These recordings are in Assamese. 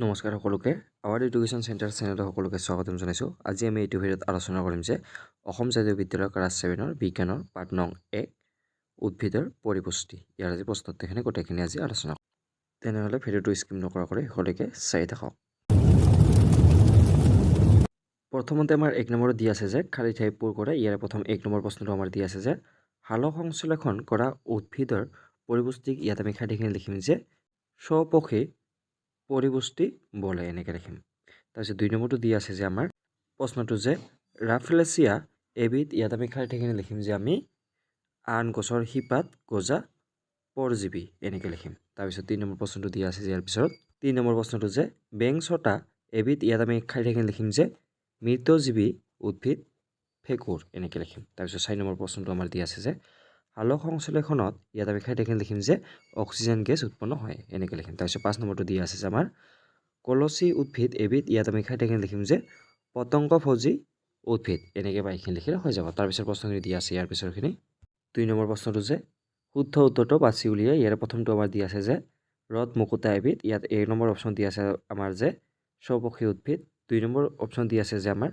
নমস্কাৰ সকলোকে আৱাৰ এডুকেশ্যন চেণ্টাৰ চেনেলত সকলোকে স্বাগতম জনাইছোঁ। আজি আমি এইটো ভিডিঅ'ত আলোচনা কৰিম যে অসম জাতীয় বিদ্যালয় ক্লাছ 7ৰ বিজ্ঞানৰ পাঠ নং 1 উদ্ভিদৰ পৰিপুষ্টি ইয়াৰ আজি প্ৰশ্নোত্তৰখিনি গোটেইখিনি আজি আলোচনা কৰিম। তেনেহ'লে ভিডিঅ'টো স্কিপ নকৰাকৈ সকলোকে চাই থাকক। প্ৰথমতে আমাৰ 1 নম্বৰত দি আছে যে খালী ঠাই পূৰ কৰে। ইয়াৰে প্ৰথম 1 নম্বৰ প্ৰশ্নটো আমাৰ দি আছে যে সালোক সংশ্লেষণ কৰা উদ্ভিদৰ পৰিপুষ্টিক ইয়াত আমি খালীখিনি লিখিম যে স্বপক্ষী পৰিপুষ্টি বলে এনেকৈ লিখিম। তাৰপিছত 2 নম্বৰটো দি আছে যে আমাৰ প্ৰশ্নটো যে ৰাফলেচিয়া এবিধ ইয়াত আমি খালী ঠাইখিনি লিখিম যে আমি আন গছৰ শিপাত গজা পৰজীৱী এনেকৈ লিখিম। তাৰপিছত 3 নম্বৰ প্ৰশ্নটো দি আছে যে ইয়াৰ পিছত 3 নম্বৰ প্ৰশ্নটো যে বেংছটা এবিধ ইয়াত আমি খালী ঠাইখিনি লিখিম যে মৃতজীৱী উদ্ভিদ ফেকুৰ এনেকৈ লিখিম। তাৰপিছত 4 নম্বৰ প্ৰশ্নটো আমাৰ দি আছে যে সালোক সংশ্লেষণত ইয়াত আমি খালী ঠাইখিনি লিখিম যে অক্সিজেন গেছ উৎপন্ন হয় এনেকৈ লিখিম। তাৰপিছত 5 নম্বৰটো দি আছে যে আমাৰ কলচী উদ্ভিদ এবিধ ইয়াত আমি খালী ঠাইখিনি লিখিম যে পতংগভোজী উদ্ভিদ এনেকৈ বা এইখিনি লিখিলে হৈ যাব। তাৰপিছত প্ৰশ্নখিনি দি আছে ইয়াৰ পিছৰখিনি 2 নম্বৰ প্ৰশ্নটো যে শুদ্ধ উত্তৰটো বাছি উলিয়াই ইয়াৰে প্ৰথমটো আমাৰ দি আছে যে ৰদ মুকুতা এবিধ ইয়াত 1 নম্বৰ অপশ্যন দি আছে আমাৰ যে স্বপক্ষী উদ্ভিদ। 2 নম্বৰ অপশ্যন দি আছে যে আমাৰ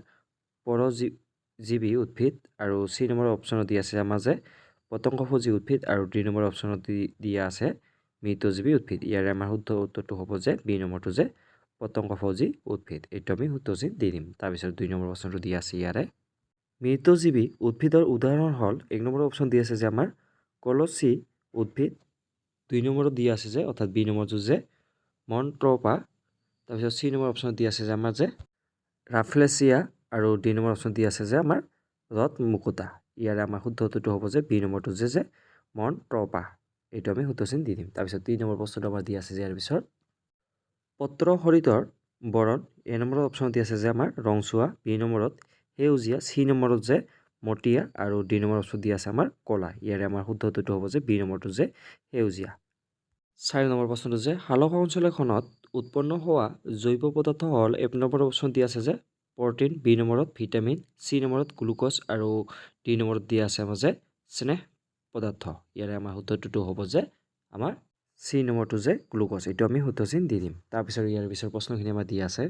পৰজীৱী উদ্ভিদ আৰু 3 নম্বৰ অপশ্যনত দি আছে আমাৰ যে পতংগভোজী উদ্ভিদ আৰু 2 নম্বৰ অপশ্যনত দিয়া আছে মৃতজীৱী উদ্ভিদ। ইয়াৰে আমাৰ শুদ্ধ উত্তৰটো হ'ব যে বি নম্বৰটো যে পতংগভোজী উদ্ভিদ। এইটো আমি শুদ্ধ চিন দি দিম। তাৰপিছত 2 নম্বৰ প্ৰশ্নটো দি আছে ইয়াৰে মৃতজীৱী উদ্ভিদৰ উদাহৰণ হ'ল 1 নম্বৰ অপশ্যন দি আছে যে আমাৰ কলচী উদ্ভিদ। 2 নম্বৰত দি আছে যে অৰ্থাৎ বি নম্বৰটো যে মন্ত্ৰপা। তাৰপিছত 3 নম্বৰ অপশ্যনত দি আছে যে আমাৰ যে ৰাফলেচিয়া আৰু 2 নম্বৰ অপশ্যন দি আছে যে আমাৰ ৰদ মুকুতা। ইয়াৰে আমাৰ শুদ্ধ উত্তৰটো হ'ব যে বি নম্বৰটো যে মন্ত্ৰপা। এইটো আমি শুদ্ধ চিন দি দিম। তাৰপিছত 3 নম্বৰ প্ৰশ্নটো আমাৰ দি আছে যে ইয়াৰ পিছত পত্ৰ হৰিতৰ বৰণ এ নম্বৰ অপশ্যনত দি আছে যে আমাৰ ৰংচোৱা, বি নম্বৰত সেউজীয়া, চি নম্বৰত যে মটীয়া আৰু 2 নম্বৰ অপশ্যন দি আছে আমাৰ ক'লা। ইয়াৰে আমাৰ শুদ্ধ উত্তৰটো হ'ব যে বি নম্বৰটো যে সেউজীয়া। 4 নম্বৰ প্ৰশ্নটো যে সালোক সংশ্লেষণত উৎপন্ন হোৱা জৈৱ পদাৰ্থ হ'ল 1 নম্বৰ অপশ্যন দি আছে যে প্ৰ'টিন, বি নম্বৰত ভিটামিন, চি নম্বৰত গ্লুক'জ আৰু 2 নম্বৰত দিয়া আছে আমাৰ যে স্নেহ পদাৰ্থ। ইয়াৰে আমাৰ শুদ্ধ উত্তৰটো হ'ব যে আমাৰ চি নম্বৰটো যে গ্লুক'জ। এইটো আমি শুদ্ধ চিন দি দিম। তাৰপিছত ইয়াৰ পিছৰ প্ৰশ্নখিনি আমাৰ দি আছে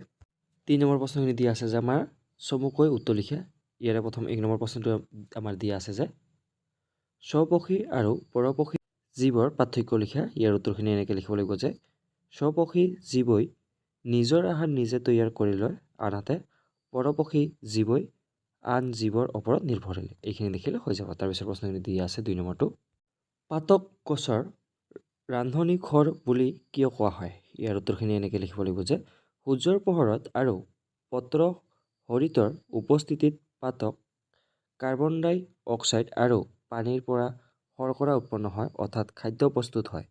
3 নম্বৰ প্ৰশ্নখিনি দি আছে যে আমাৰ চমুকৈ উত্তৰ লিখা। ইয়াৰে প্ৰথম 1 নম্বৰ প্ৰশ্নটো আমাৰ দিয়া আছে যে স্বপক্ষী আৰু পৰপক্ষী জীৱৰ পাৰ্থক্য লিখা। ইয়াৰ উত্তৰখিনি এনেকৈ লিখিব লাগিব যে স্বপক্ষী জীৱই নিজৰ আহাৰ নিজে তৈয়াৰ কৰি লয়, আনহাতে পৰপক্ষী জীৱই আন জীৱৰ ওপৰত নিৰ্ভৰশীল। এইখিনি লিখিলে হৈ যাব। তাৰপিছত প্ৰশ্নখিনি দি আছে 2 নম্বৰটো পাতক গছৰ ৰান্ধনি ঘৰ বুলি কিয় কোৱা হয়। ইয়াৰ উত্তৰখিনি এনেকৈ লিখিব লাগিব যে সূৰ্যৰ পোহৰত আৰু পত্ৰ হৰিতৰ উপস্থিতিত পাতক কাৰ্বন ডাই অক্সাইড আৰু পানীৰ পৰা শৰ্কৰা উৎপন্ন হয় অৰ্থাৎ খাদ্য প্ৰস্তুত হয়।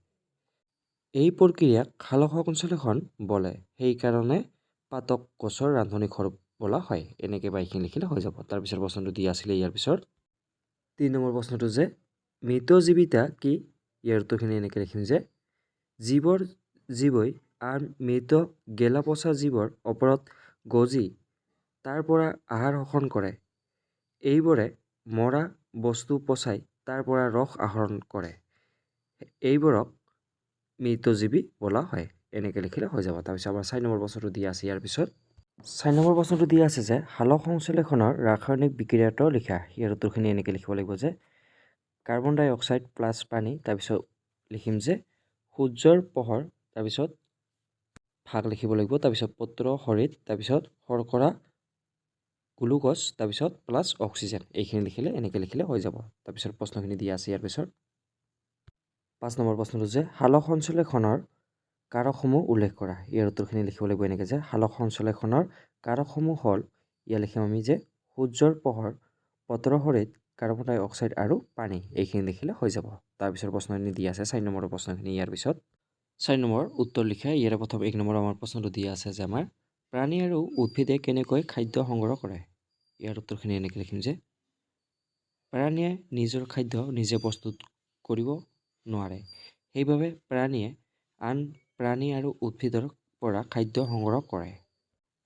এই প্ৰক্ৰিয়াক সালোক সংশ্লেষণ বোলে, সেইকাৰণে পাতক গছৰ ৰান্ধনি ঘৰ বোলা হয়। এনেকৈ বা এইখিনি লিখিলে হৈ যাব। তাৰপিছত প্ৰশ্নটো দি আছিলে ইয়াৰ পিছত 3 নম্বৰ প্ৰশ্নটো যে মৃতজীৱিতা কি। ইয়াৰ উত্তৰখিনি এনেকৈ লিখিম যে জীৱই আন মৃত গেলা পচা জীৱৰ ওপৰত গজি তাৰ পৰা আহাৰ শোষণ কৰে। এইবোৰে মৰা বস্তু পচাই তাৰ পৰা ৰস আহৰণ কৰে। এইবোৰক মৃতজীৱী বোলা হয়। এনেকৈ লিখিলে হৈ যাব। তাৰপিছত আমাৰ 4 নম্বৰ প্ৰশ্নটো দি আছে ইয়াৰ পিছত 4 নম্বৰ প্ৰশ্নটো দি আছে যে সালোক সংশ্লেষণৰ ৰাসায়নিক বিক্ৰিয়াটো লিখা। ইয়াৰ উত্তৰখিনি এনেকৈ লিখিব লাগিব যে কাৰ্বন ডাই অক্সাইড প্লাছ পানী। তাৰপিছত লিখিম যে সূৰ্যৰ পোহৰ, তাৰপিছত ভাগ লিখিব লাগিব, তাৰপিছত পত্ৰ হৰিত, তাৰপিছত শৰ্কৰা, গ্লুক'জ, তাৰপিছত প্লাছ অক্সিজেন। এইখিনি লিখিলে এনেকৈ লিখিলে হৈ যাব। তাৰপিছত প্ৰশ্নখিনি দি আছে ইয়াৰ পিছত 5 নম্বৰ প্ৰশ্নটো যে সালোক সংশ্লেষণৰ কাৰকসমূহ উল্লেখ কৰা। ইয়াৰ উত্তৰখিনি লিখিব লাগিব এনেকৈ যে সালোক সংশ্লেষণৰ কাৰকসমূহ হ'ল ইয়াত লিখিম আমি যে সূৰ্যৰ পোহৰ, পত্ৰ হৰিত, কাৰ্বন ডাই অক্সাইড আৰু পানী। এইখিনি লিখিলে হৈ যাব। তাৰপিছত প্ৰশ্নখিনি দি আছে 4 নম্বৰৰ প্ৰশ্নখিনি ইয়াৰ পিছত 4 নম্বৰ উত্তৰ লিখা। ইয়াৰে প্ৰথম 1 নম্বৰ আমাৰ প্ৰশ্নটো দিয়া আছে যে আমাৰ প্ৰাণী আৰু উদ্ভিদে কেনেকৈ খাদ্য সংগ্ৰহ কৰে। ইয়াৰ উত্তৰখিনি এনেকৈ লিখিম যে প্ৰাণীয়ে নিজৰ খাদ্য নিজে প্ৰস্তুত কৰিব নোৱাৰে, সেইবাবে প্ৰাণীয়ে আন প্ৰাণী আৰু উদ্ভিদৰ পৰা খাদ্য সংগ্ৰহ কৰে।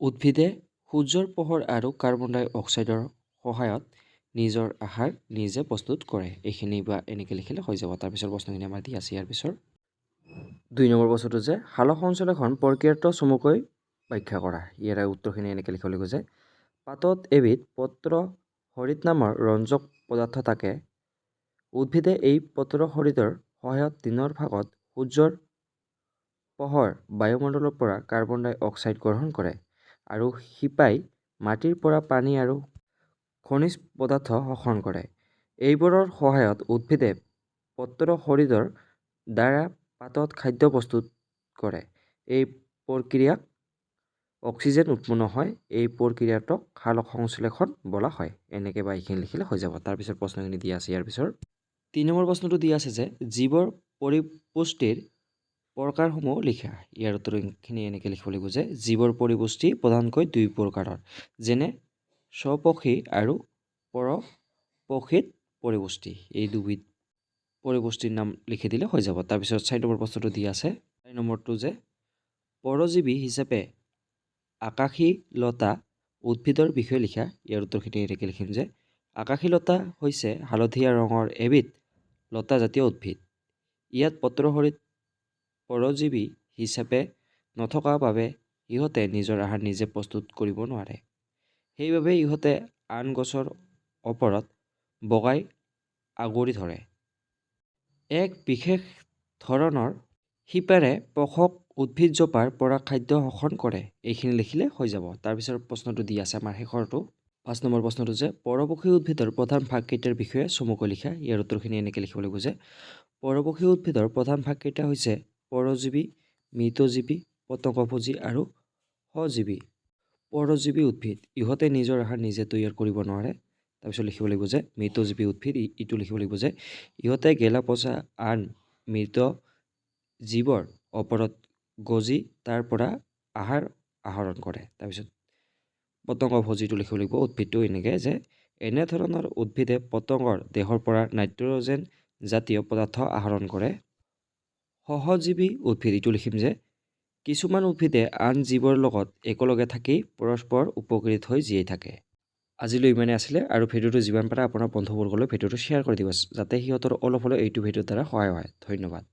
উদ্ভিদে সূৰ্যৰ পোহৰ আৰু কাৰ্বন ডাই অক্সাইডৰ সহায়ত নিজৰ আহাৰ নিজে প্ৰস্তুত কৰে। এইখিনি বা এনেকৈ লিখিলে হৈ যাব। তাৰপিছত প্ৰশ্নখিনি আমাৰ দি আছে ইয়াৰ পিছত 2 নম্বৰ প্ৰশ্নটো যে সালোক সংশ্লেষণ প্ৰক্ৰিয়াটো চমুকৈ ব্যাখ্যা কৰা। ইয়াৰে উত্তৰখিনি এনেকৈ লিখিব লাগিব যে পাতত এবিধ পত্ৰ হৰিত নামৰ ৰঞ্জক পদাৰ্থ থাকে। উদ্ভিদে এই পত্ৰ হৰিতৰ সহায়ত দিনৰ ভাগত সূৰ্যৰ পোহৰ বায়ুমণ্ডলৰ পৰা কাৰ্বন ডাই অক্সাইড গ্ৰহণ কৰে আৰু শিপাই মাটিৰ পৰা পানী আৰু খনিজ পদাৰ্থ শোষণ কৰে। এইবোৰৰ সহায়ত উদ্ভিদে পত্ৰ হৰিতৰ দ্বাৰা পাতত খাদ্য প্ৰস্তুত কৰে। এই প্ৰক্ৰিয়াক অক্সিজেন উৎপন্ন হয়। এই প্ৰক্ৰিয়াটোক সালোক সংশ্লেষণ বোলা হয়। এনেকৈ বা এইখিনি লিখিলে হৈ যাব। তাৰপিছত প্ৰশ্নখিনি দিয়া আছে ইয়াৰ পিছত 3 নম্বৰ প্ৰশ্নটো দিয়া আছে যে জীৱৰ পৰিপুষ্টিৰ প্ৰকাৰসমূহ লিখা। ইয়াৰ উত্তৰখিনি এনেকৈ লিখিব লাগিব যে জীৱৰ পৰিপুষ্টি প্ৰধানকৈ 2 প্ৰকাৰৰ, যেনে স্বপক্ষী আৰু পৰপক্ষিত পৰিপুষ্টি। এই দুবিধ পৰিপুষ্টিৰ নাম লিখি দিলে হৈ যাব। তাৰপিছত 4 নম্বৰ প্ৰশ্নটো দিয়া আছে 4 নম্বৰটো যে পৰজীৱী হিচাপে আকাশীলতা উদ্ভিদৰ বিষয়ে লিখা। ইয়াৰ উত্তৰখিনি এনেকৈ লিখিম যে আকাশীলতা হৈছে হালধীয়া ৰঙৰ এবিধ লতাজাতীয় উদ্ভিদ। ইয়াত পত্ৰহৰিত পৰজীৱী হিচাপে নথকা বাবে ইহঁতে নিজৰ আহাৰ নিজে প্ৰস্তুত কৰিব নোৱাৰে। সেইবাবে ইহঁতে আন গছৰ ওপৰত বগাই আগুৰি ধৰে। এক বিশেষ ধৰণৰ শিপাৰে পোষক উদ্ভিদজোপাৰ পৰা খাদ্য শোষণ কৰে। এইখিনি লিখিলে হৈ যাব। তাৰপিছত প্ৰশ্নটো দি আছে আমাৰ শেষৰটো 5 নম্বৰ প্ৰশ্নটো যে পৰপক্ষী উদ্ভিদৰ প্ৰধান ভাগকেইটাৰ বিষয়ে চমুকৈ লিখা। ইয়াৰ উত্তৰখিনি এনেকৈ লিখিব লাগিব যে পৰপক্ষী উদ্ভিদৰ প্ৰধান ভাগকেইটা হৈছে পৰজীৱী, মৃতজীৱী, পতংগভোজী আৰু সজীৱী। পৰজীৱী উদ্ভিদ ইহঁতে নিজৰ আহাৰ নিজে তৈয়াৰ কৰিব নোৱাৰে। তাৰপিছত লিখিব লাগিব যে মৃতজীৱী উদ্ভিদ ইটো লিখিব লাগিব যে ইহঁতে গেলা পচা আন মৃত জীৱৰ ওপৰত গজি তাৰ পৰা আহাৰ আহৰণ কৰে। তাৰপিছত পতংগভোজীটো লিখিব লাগিব উদ্ভিদটো এনেকৈ যে এনেধৰণৰ উদ্ভিদে পতংগৰ দেহৰ পৰা নাইট্ৰজেন জাতীয় পদাৰ্থ আহৰণ কৰে। সহজীৱী উদ্ভিদ ইটো লিখিম যে কিছুমান উদ্ভিদে আন জীৱৰ লগত একেলগে থাকি পৰস্পৰ উপকৃত হৈ জীয়াই থাকে। আজিলৈ ইমানে আছিলে আৰু ভিডিঅ'টো যিমান পাৰে আপোনাৰ বন্ধুবৰ্গলৈ ভিডিঅ'টো শ্বেয়াৰ কৰি দিব যাতে সিহঁতৰ অলপ হ'লেও এইটো ভিডিঅ'ৰ দ্বাৰা সহায় হয়। ধন্যবাদ।